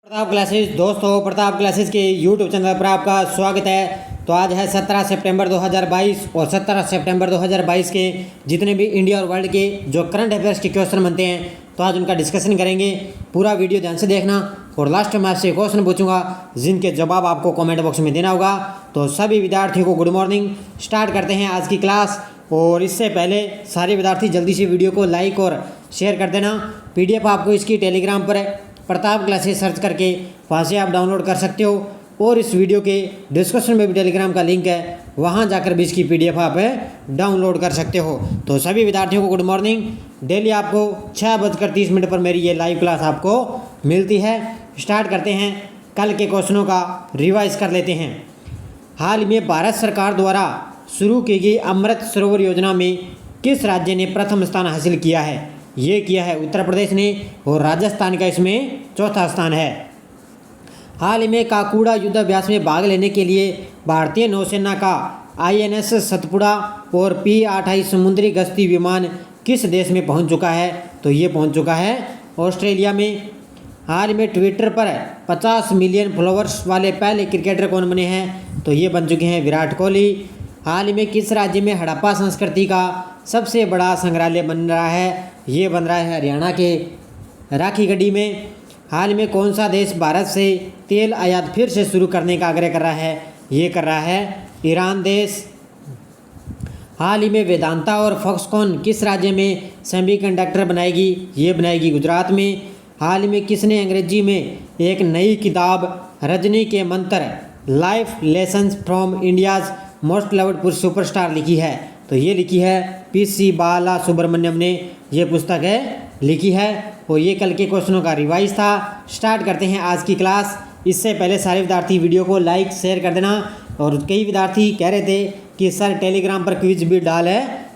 Pratap classes दोस्तों, Pratap classes के YouTube channel पर आपका स्वागत है। तो आज है 17 सितंबर 2022 और 17 सितंबर 2022 के जितने भी इंडिया और वर्ल्ड के जो करंट अफेयर्स के क्वेश्चन बनते हैं तो आज उनका डिस्कशन करेंगे। पूरा वीडियो ध्यान से देखना और लास्ट में आपसे क्वेश्चन पूछूंगा जिनके जवाब आपको कमेंट बॉक्स में देना होगा। तो सभी विद्यार्थियों को गुड मॉर्निंग। स्टार्ट करते हैं आज की क्लास। और इससे पहले सारे विद्यार्थी जल्दी से वीडियो को लाइक और शेयर कर देना। PDF आपको इसकी टेलीग्राम पर प्रताप क्लासेस सर्च करके वहाँ से आप डाउनलोड कर सकते हो और इस वीडियो के डिस्क्रिप्शन में भी टेलीग्राम का लिंक है, वहाँ जाकर भी इसकी PDF आप डाउनलोड कर सकते हो। तो सभी विद्यार्थियों को गुड मॉर्निंग। डेली आपको 6:30 पर मेरी ये लाइव क्लास आपको मिलती है। स्टार्ट करते हैं, कल के क्वेश्चनों का रिवाइज कर लेते हैं। हाल में भारत सरकार द्वारा शुरू की गई अमृत सरोवर योजना में किस राज्य ने प्रथम स्थान हासिल किया है? ये किया है उत्तर प्रदेश ने और राजस्थान का इसमें चौथा स्थान है। हाल में काकोडा युद्धाभ्यास में भाग लेने के लिए भारतीय नौसेना का INS सतपुड़ा और P-28 समुद्री गश्ती विमान किस देश में पहुंच चुका है? तो ये पहुंच चुका है ऑस्ट्रेलिया में। हाल में ट्विटर पर 50 मिलियन फॉलोअर्स वाले पहले क्रिकेटर कौन बने हैं? तो ये बन चुके हैं विराट कोहली। हाल में किस राज्य में हड़प्पा संस्कृति का सबसे बड़ा संग्रहालय बन रहा है? ये बन रहा है हरियाणा के राखीगढ़ी में। हाल में कौन सा देश भारत से तेल आयात फिर से शुरू करने का आग्रह कर रहा है? ये कर रहा है ईरान देश। हाल ही में वेदांता और फॉक्सकॉन किस राज्य में सेमीकंडक्टर बनाएगी? ये बनाएगी गुजरात में। हाल में किसने अंग्रेजी में एक नई किताब रजनी के मंत्र life lessons from India's most loved superstar लिखी है? तो ये लिखी है PC बाला सुब्रमण्यम ने ये पुस्तक लिखी है। और ये कल के क्वेश्चनों का रिवाइज था। स्टार्ट करते हैं आज की क्लास। इससे पहले सारे विद्यार्थी वीडियो को लाइक शेयर कर देना। और कई विद्यार्थी कह रहे थे कि सर टेलीग्राम पर क्विज भी डाल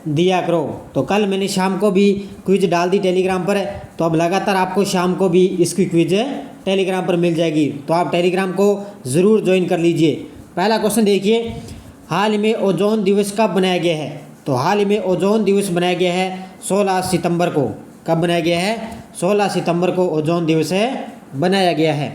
दिया करो, तो कल मैंने शाम को भी क्विज डाल दी टेलीग्राम पर। तो अब लगातार आपको शाम को भी इसकी क्विज टेलीग्राम पर मिल जाएगी, तो आप टेलीग्राम को ज़रूर ज्वाइन कर लीजिए। पहला क्वेश्चन देखिए, हाल में ओजोन दिवस कब बनाया गया है? तो हाल में ओजोन दिवस बनाया गया है 16 सितंबर को। कब बनाया गया है? 16 सितंबर को ओजोन दिवस बनाया गया है।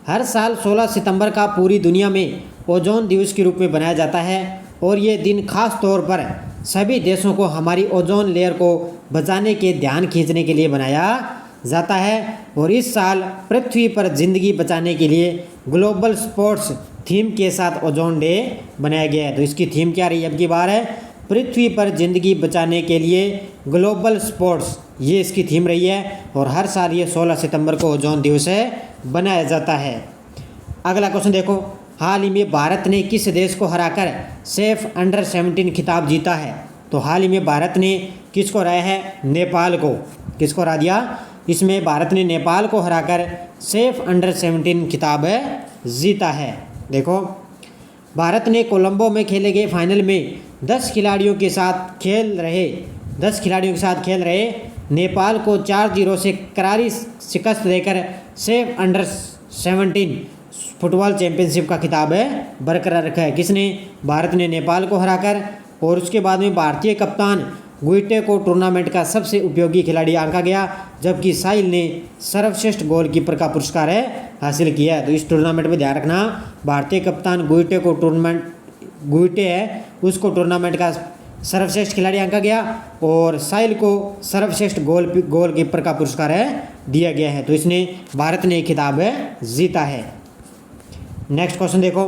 हर साल 16 सितंबर का पूरी दुनिया में ओजोन दिवस के रूप में बनाया जाता है और ये दिन खास तौर पर सभी देशों को हमारी ओजोन लेयर को बचाने के ध्यान खींचने के लिए बनाया जाता है। और इस साल पृथ्वी पर जिंदगी बचाने के लिए ग्लोबल स्पोर्ट्स थीम के साथ ओजोन डे बनाया गया है। तो इसकी थीम क्या रही अब की बार है? पृथ्वी पर जिंदगी बचाने के लिए ग्लोबल स्पोर्ट्स, ये इसकी थीम रही है। और हर साल ये 16 सितंबर को ओजोन दिवस बनाया जाता है। अगला क्वेश्चन देखो, हाल ही में भारत ने किस देश को हराकर सेफ अंडर 17 खिताब जीता है? तो हाल ही में भारत ने किसको हराया है? नेपाल को। किसको हरा दिया? इसमें भारत ने नेपाल को हराकर सेफ अंडर 17 खिताब जीता है। देखो, भारत ने कोलंबो में खेले गए फाइनल में 10 खिलाड़ियों के साथ खेल रहे नेपाल को 4-0 से करारी शिकस्त देकर सेफ अंडर 17 फुटबॉल चैंपियनशिप का खिताब बरकरार रखा है। किसने? भारत ने नेपाल को हराकर। और उसके बाद में भारतीय कप्तान गुइटे को टूर्नामेंट का सबसे उपयोगी खिलाड़ी आंका गया, जबकि साहिल ने सर्वश्रेष्ठ गोलकीपर का पुरस्कार हासिल किया है। तो इस टूर्नामेंट में ध्यान रखना, भारतीय कप्तान गुइटे उसको टूर्नामेंट का सर्वश्रेष्ठ खिलाड़ी आंका गया और साहिल को सर्वश्रेष्ठ गोलकीपर का पुरस्कार दिया गया है। तो इसने भारत ने खिताब जीता है। नेक्स्ट क्वेश्चन देखो,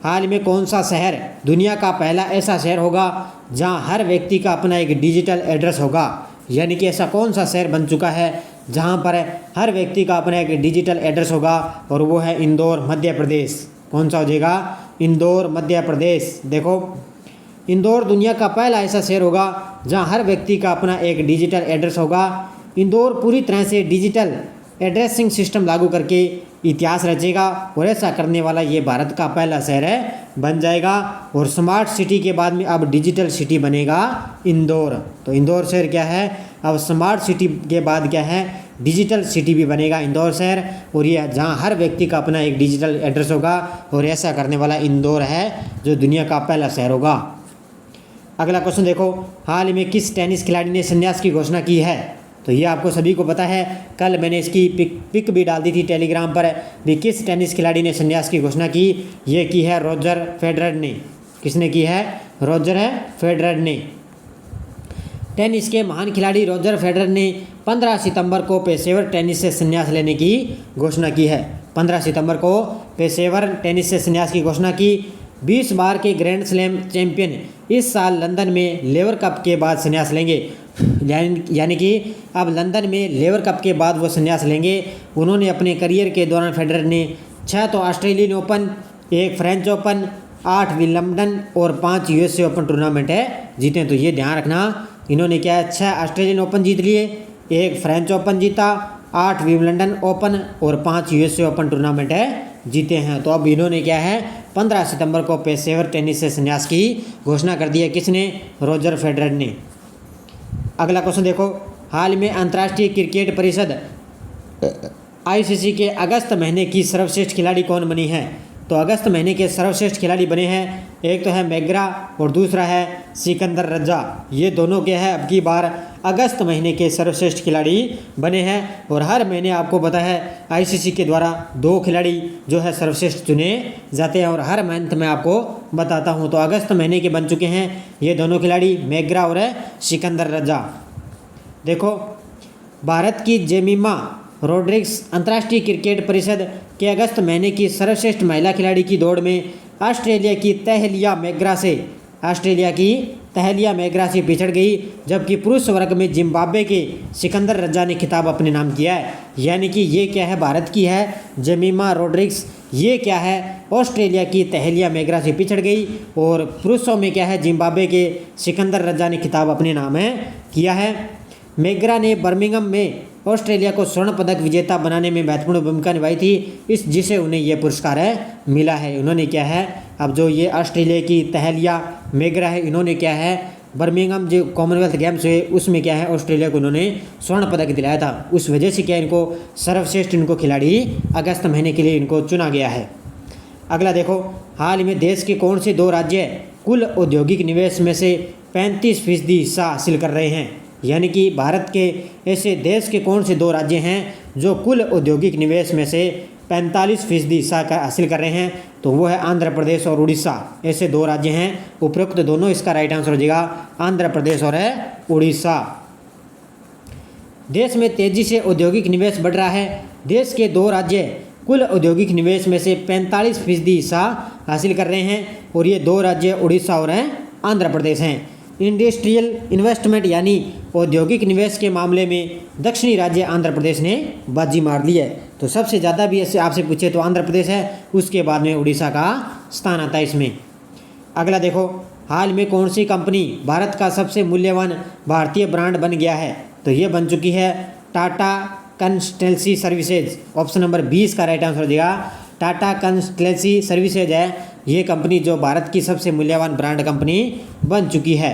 हाल में कौन सा शहर दुनिया का पहला ऐसा शहर होगा जहां हर व्यक्ति का अपना एक डिजिटल एड्रेस होगा? यानी कि ऐसा कौन सा शहर बन चुका है जहां पर हर व्यक्ति का अपना एक डिजिटल एड्रेस होगा? और वो है इंदौर, मध्य प्रदेश। कौन सा हो जाएगा? इंदौर, मध्य प्रदेश। देखो, इंदौर दुनिया का पहला ऐसा शहर होगा जहां हर व्यक्ति का अपना एक डिजिटल एड्रेस होगा। इंदौर पूरी तरह से डिजिटल एड्रेसिंग सिस्टम लागू करके इतिहास रचेगा और ऐसा करने वाला ये भारत का पहला शहर बन जाएगा। और स्मार्ट सिटी के बाद में अब डिजिटल सिटी बनेगा इंदौर। तो इंदौर शहर क्या है? अब स्मार्ट सिटी के बाद क्या है? डिजिटल सिटी भी बनेगा इंदौर शहर। और ये जहाँ हर व्यक्ति का अपना एक डिजिटल एड्रेस होगा और ऐसा करने वाला इंदौर है जो दुनिया का पहला शहर होगा। अगला क्वेश्चन देखो, हाल ही में किस टेनिस खिलाड़ी ने संन्यास की घोषणा की है? तो ये आपको सभी को पता है। कल मैंने इसकी पिक भी डाल दी थी टेलीग्राम पर भी। किस टेनिस खिलाड़ी ने संन्यास की घोषणा की? ये की है रोजर फेडरर ने। किसने की है? रोजर फेडरर ने। टेनिस के महान खिलाड़ी रोजर फेडरर ने 15 सितंबर को पेशेवर टेनिस से संन्यास लेने की घोषणा की है। 15 सितंबर को पेशेवर टेनिस से संन्यास की घोषणा की। 20 बार के ग्रैंड स्लैम चैंपियन इस साल लंदन में लेवर कप के बाद संन्यास लेंगे। यानी कि अब लंदन में लेवर कप के बाद वो संन्यास लेंगे। उन्होंने अपने करियर के दौरान फेडरर ने 6 तो Australian open, 1 French open, 8 Wimbledon और 5 यूएसए ओपन टूर्नामेंट जीते। तो ये ध्यान रखना, इन्होंने क्या है, 6 ऑस्ट्रेलियन ओपन जीत लिए, 1 फ्रेंच ओपन जीता, 8 विंबलडन ओपन और 5 यूएसए ओपन टूर्नामेंट जीते हैं। तो अब इन्होंने क्या है 15 सितंबर को पेशेवर टेनिस से संन्यास की घोषणा कर दी है। किसने? रोजर फेडरर ने। अगला क्वेश्चन देखो, हाल में अंतर्राष्ट्रीय क्रिकेट परिषद आईसीसी के अगस्त महीने की सर्वश्रेष्ठ खिलाड़ी कौन बनी है? तो अगस्त महीने के सर्वश्रेष्ठ खिलाड़ी बने हैं, एक तो है मैग्रा और दूसरा है सिकंदर रजा। ये दोनों के हैं अब की बार अगस्त महीने के सर्वश्रेष्ठ खिलाड़ी बने हैं। और हर महीने आपको पता है आईसीसी के द्वारा 2 खिलाड़ी जो है सर्वश्रेष्ठ चुने जाते हैं और हर मंथ में आपको बताता हूँ। तो अगस्त महीने के बन चुके हैं ये दोनों खिलाड़ी, मैग्रा और सिकंदर रजा। देखो, भारत की जेमिमा रोड्रिग्स अंतर्राष्ट्रीय क्रिकेट परिषद के अगस्त महीने की सर्वश्रेष्ठ महिला खिलाड़ी की दौड़ में ऑस्ट्रेलिया की तहलिया मैग्रा से पिछड़ गई, जबकि पुरुष वर्ग में जिम्बाब्वे के सिकंदर रजा ने खिताब अपने नाम किया है। यानी कि ये क्या है, भारत की है जेमिमा रोड्रिग्स, ये क्या है ऑस्ट्रेलिया की तहलिया मैग्रा से पिछड़ गई। और पुरुषों में क्या है, जिम्बाब्वे के सिकंदर रजा ने खिताब अपने नाम किया है। मैग्रा ने बर्मिंघम में ऑस्ट्रेलिया को स्वर्ण पदक विजेता बनाने में महत्वपूर्ण भूमिका निभाई थी, जिसे उन्हें यह पुरस्कार मिला है। उन्होंने क्या है, अब जो ये ऑस्ट्रेलिया की तहलिया मैग्रा है, इन्होंने क्या है बर्मिंघम जो कॉमनवेल्थ गेम्स हुए उसमें क्या है ऑस्ट्रेलिया को उन्होंने स्वर्ण पदक दिलाया था। उस वजह से क्या इनको सर्वश्रेष्ठ खिलाड़ी अगस्त महीने के लिए इनको चुना गया है। अगला देखो, हाल में देश के कौन से 2 राज्य कुल औद्योगिक निवेश में से 35% हिस्सा हासिल कर रहे हैं? यानी कि भारत के ऐसे देश के कौन से 2 राज्य हैं जो कुल औद्योगिक निवेश में से 45% हिस्सा हासिल कर रहे हैं? तो वो है आंध्र प्रदेश और उड़ीसा। ऐसे 2 राज्य हैं, उपरोक्त दोनों इसका राइट आंसर हो जाएगा आंध्र प्रदेश और उड़ीसा। देश में तेजी से औद्योगिक निवेश बढ़ रहा है। देश के 2 राज्य कुल औद्योगिक निवेश में से 45% हिस्सा हासिल कर रहे हैं और ये 2 राज्य उड़ीसा और आंध्र प्रदेश हैं। इंडस्ट्रियल इन्वेस्टमेंट यानी औद्योगिक निवेश के मामले में दक्षिणी राज्य आंध्र प्रदेश ने बाजी मार ली है। तो सबसे ज़्यादा भी ऐसे आपसे पूछे तो आंध्र प्रदेश है, उसके बाद में उड़ीसा का स्थान आता है इसमें। अगला देखो, हाल में कौन सी कंपनी भारत का सबसे मूल्यवान भारतीय ब्रांड बन गया है? तो ये बन चुकी है Tata consultancy services. Option number 20 का राइट आंसर हो जाएगा टाटा कंसल्टेंसी सर्विसेज है ये कंपनी जो भारत की सबसे मूल्यवान ब्रांड कंपनी बन चुकी है।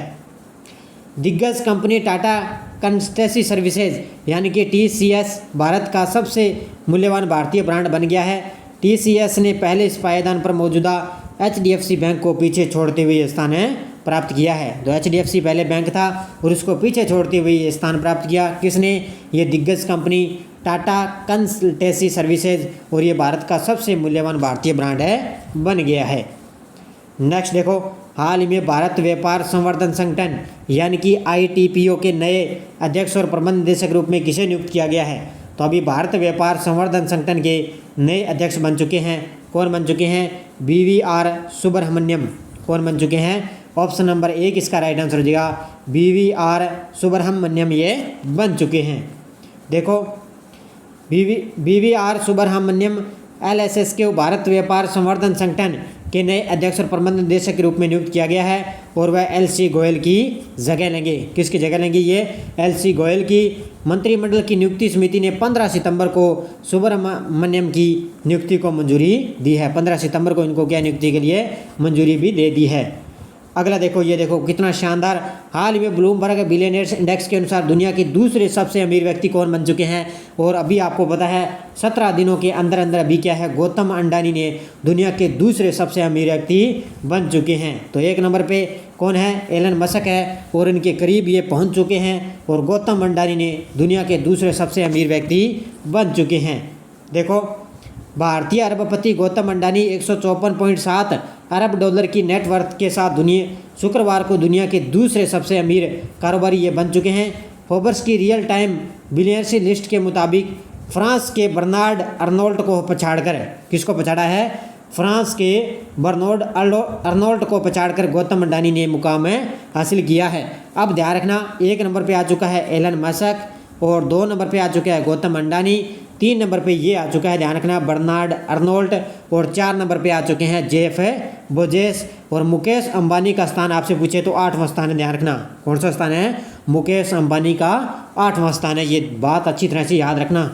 दिग्गज कंपनी टाटा कंसल्टेंसी सर्विसेज यानी कि टीसीएस भारत का सबसे मूल्यवान भारतीय ब्रांड बन गया है। टीसीएस ने पहले इस पायदान पर मौजूदा एचडीएफसी बैंक को पीछे छोड़ते हुए स्थान प्राप्त किया है। तो एचडीएफसी पहले बैंक था और उसको पीछे छोड़ते हुए ये स्थान प्राप्त किया। किसने? ये दिग्गज कंपनी टाटा कंसल्टेंसी सर्विसेज, और ये भारत का सबसे मूल्यवान भारतीय ब्रांड बन गया है। नेक्स्ट देखो, हाल ही में भारत व्यापार संवर्धन संगठन यानी कि आईटीपीओ के नए अध्यक्ष और प्रबंध निदेशक रूप में किसे नियुक्त किया गया है? तो अभी भारत व्यापार संवर्धन संगठन के नए अध्यक्ष बन चुके हैं। कौन बन चुके हैं? बीवीआर सुब्रह्मण्यम। कौन बन चुके हैं? ऑप्शन नंबर 1 इसका राइट आंसर हो जाएगा बीवीआर सुब्रह्मण्यम, ये बन चुके हैं। देखो, बीवीआर सुब्रह्मण्यम एलएसएस के भारत व्यापार संवर्धन संगठन के नए अध्यक्ष और प्रबंध निदेशक के रूप में नियुक्त किया गया है और वह एलसी गोयल की जगह लेंगे। किसकी जगह लेंगे? ये एलसी गोयल की। मंत्रिमंडल की नियुक्ति समिति ने 15 सितंबर को सुब्रह्मण्यम की नियुक्ति को मंजूरी दी है। 15 सितंबर को इनको क्या नियुक्ति के लिए मंजूरी भी दे दी है। अगला देखो, ये देखो कितना शानदार, हाल ही में ब्लूमबर्ग बिलियनियर्स इंडेक्स के अनुसार दुनिया के दूसरे सबसे अमीर व्यक्ति कौन बन चुके हैं। और अभी आपको पता है 17 दिनों के अंदर अंदर अभी क्या है, गौतम अडानी ने दुनिया के दूसरे सबसे अमीर व्यक्ति बन चुके हैं। तो 1 नंबर पे कौन है, एलन मस्क है और इनके करीब ये पहुंच चुके हैं। और गौतम अडानी ने दुनिया के दूसरे सबसे अमीर व्यक्ति बन चुके हैं। देखो, भारतीय अरबपति गौतम अडानी 154.7 अरब डॉलर की नेटवर्थ के साथ शुक्रवार को दुनिया के दूसरे सबसे अमीर कारोबारी ये बन चुके हैं। फोर्ब्स की रियल टाइम बिलियनर्स लिस्ट के मुताबिक फ्रांस के बर्नार्ड अर्नोल्ट को पछाड़कर, किसको पछाड़ा है, फ्रांस के बर्नार्ड अर्नोल्ट को पछाड़कर गौतम अडानी ने मुकाम हासिल किया है। अब ध्यान रखना, 1 नंबर पे आ चुका है एलन मस्क और 2 नंबर पे आ चुका है गौतम अडानी, 3 नंबर पे ये आ चुका है, ध्यान रखना, बर्नार्ड अर्नोल्ट और 4 नंबर पे आ चुके हैं जेफ बेजोस। और मुकेश अंबानी का स्थान आपसे पूछे तो 8वां स्थान है, ध्यान रखना, कौन सा स्थान है, मुकेश अंबानी का 8वां स्थान है, ये बात अच्छी तरह से याद रखना।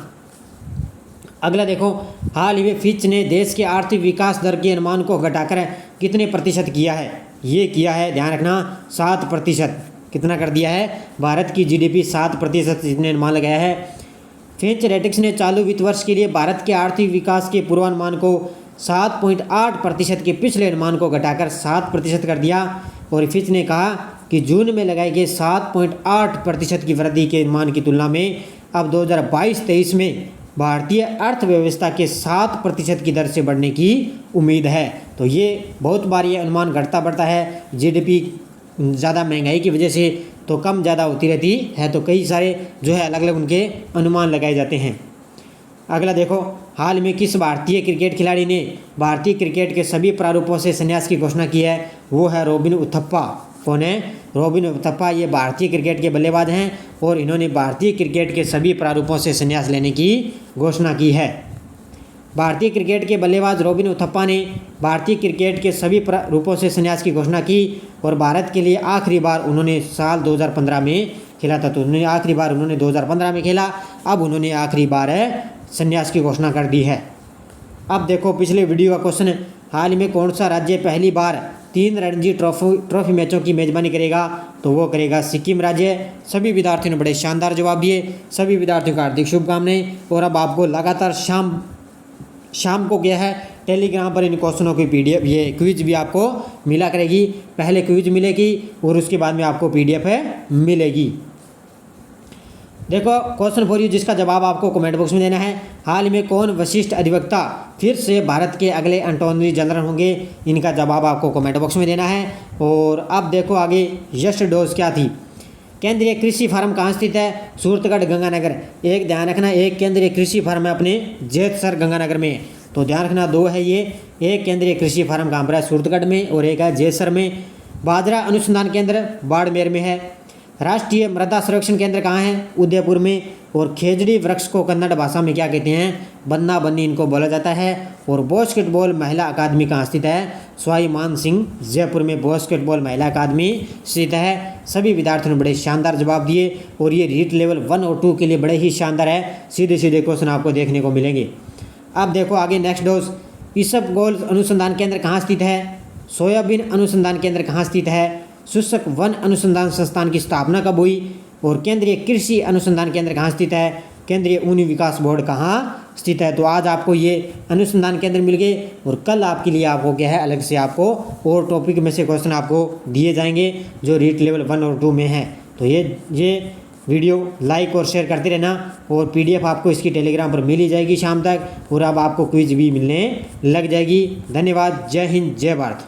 अगला देखो, हाल ही में फिच ने देश के आर्थिक विकास दर के अनुमान को घटाकर कितने प्रतिशत किया है, ये किया है, ध्यान रखना, 7%। कितना कर दिया है, भारत की जीडीपी 7% जितने अनुमान लगाया है। फिच रेटिंग्स ने चालू वित्त वर्ष के लिए भारत के आर्थिक विकास के पूर्वानुमान को 7.8% के पिछले अनुमान को घटाकर 7% कर दिया। और फिच ने कहा कि जून में लगाए गए 7.8% की वृद्धि के अनुमान की तुलना में अब 2022-23 में भारतीय अर्थव्यवस्था के 7% की दर से बढ़ने की उम्मीद है। तो ये बहुत बार ये अनुमान घटता बढ़ता है, जीडीपी ज़्यादा महंगाई की वजह से तो कम ज़्यादा होती रहती है। तो कई सारे जो है अलग अलग उनके अनुमान लगाए जाते हैं। अगला देखो, हाल में किस भारतीय क्रिकेट खिलाड़ी ने भारतीय क्रिकेट के सभी प्रारूपों से संन्यास की घोषणा की है, वो है रॉबिन उथप्पा। कौन है, रॉबिन उथप्पा, ये भारतीय क्रिकेट के बल्लेबाज हैं और इन्होंने भारतीय क्रिकेट के सभी प्रारूपों से संन्यास लेने की घोषणा की है। भारतीय क्रिकेट के बल्लेबाज रॉबिन उथप्पा ने भारतीय क्रिकेट के सभी रूपों से संन्यास की घोषणा की और भारत के लिए आखिरी बार उन्होंने साल 2015 में खेला था। तो उन्होंने आखिरी बार 2015 में खेला, अब उन्होंने आखिरी बार संन्यास की घोषणा कर दी है। अब देखो पिछले वीडियो का क्वेश्चन, हाल में कौन सा राज्य पहली बार 3 रणजी ट्रॉफी मैचों की मेजबानी करेगा, तो वो करेगा सिक्किम राज्य। सभी विद्यार्थियों ने बड़े शानदार जवाब दिए, सभी विद्यार्थियों को हार्दिक शुभकामनाएं। और अब आपको लगातार शाम को क्या है, टेलीग्राम पर इन क्वेश्चनों की PDF, ये क्विज भी आपको मिला करेगी। पहले क्विज मिलेगी और उसके बाद में आपको PDF मिलेगी। देखो क्वेश्चन फॉर यू, जिसका जवाब आपको कमेंट बॉक्स में देना है। हाल में कौन वरिष्ठ अधिवक्ता फिर से भारत के अगले अटॉर्नी जनरल होंगे, इनका जवाब आपको कमेंट बॉक्स में देना है। और अब देखो आगे यस्ट डोज क्या थी। केंद्रीय कृषि फार्म कहाँ स्थित है, सूरतगढ़ गंगानगर। एक ध्यान रखना, एक केंद्रीय कृषि फार्म है अपने जेतसर गंगानगर में। तो ध्यान रखना 2 है ये, एक केंद्रीय कृषि फार्म कहाँ पर है, सूरतगढ़ में, और एक है जेतसर में। बाजरा अनुसंधान केंद्र बाड़मेर में है। राष्ट्रीय मृदा संरक्षण केंद्र कहाँ है, उदयपुर में। और खेजड़ी वृक्ष को कन्नड़ भाषा में क्या कहते हैं, बन्ना बन्नी इनको बोला जाता है। और बास्केटबॉल महिला अकादमी कहाँ स्थित है, सवाई मान सिंह जयपुर में बास्केटबॉल महिला अकादमी स्थित है। सभी विद्यार्थियों ने बड़े शानदार जवाब दिए और ये रीट लेवल 1 और 2 के लिए बड़े ही शानदार है, सीधे सीधे क्वेश्चन आपको देखने को मिलेंगे। अब देखो आगे नेक्स्ट डोज, इसबगोल अनुसंधान केंद्र कहाँ स्थित है, सोयाबीन अनुसंधान केंद्र कहाँ स्थित है, शुष्क वन अनुसंधान संस्थान की स्थापना कब हुई, और केंद्रीय कृषि अनुसंधान केंद्र कहाँ स्थित है, केंद्रीय ऊनी विकास बोर्ड कहाँ स्थित है। तो आज आपको ये अनुसंधान केंद्र मिल गए और कल आपके लिए आपको क्या है, अलग से आपको और टॉपिक में से क्वेश्चन आपको दिए जाएंगे जो रीट लेवल 1 और 2 में है। तो ये वीडियो लाइक और शेयर करते रहना और PDF आपको इसकी टेलीग्राम पर मिल ही जाएगी शाम तक, और अब आपको क्विज भी मिलने लग जाएगी। धन्यवाद, जय हिंद, जय भारत।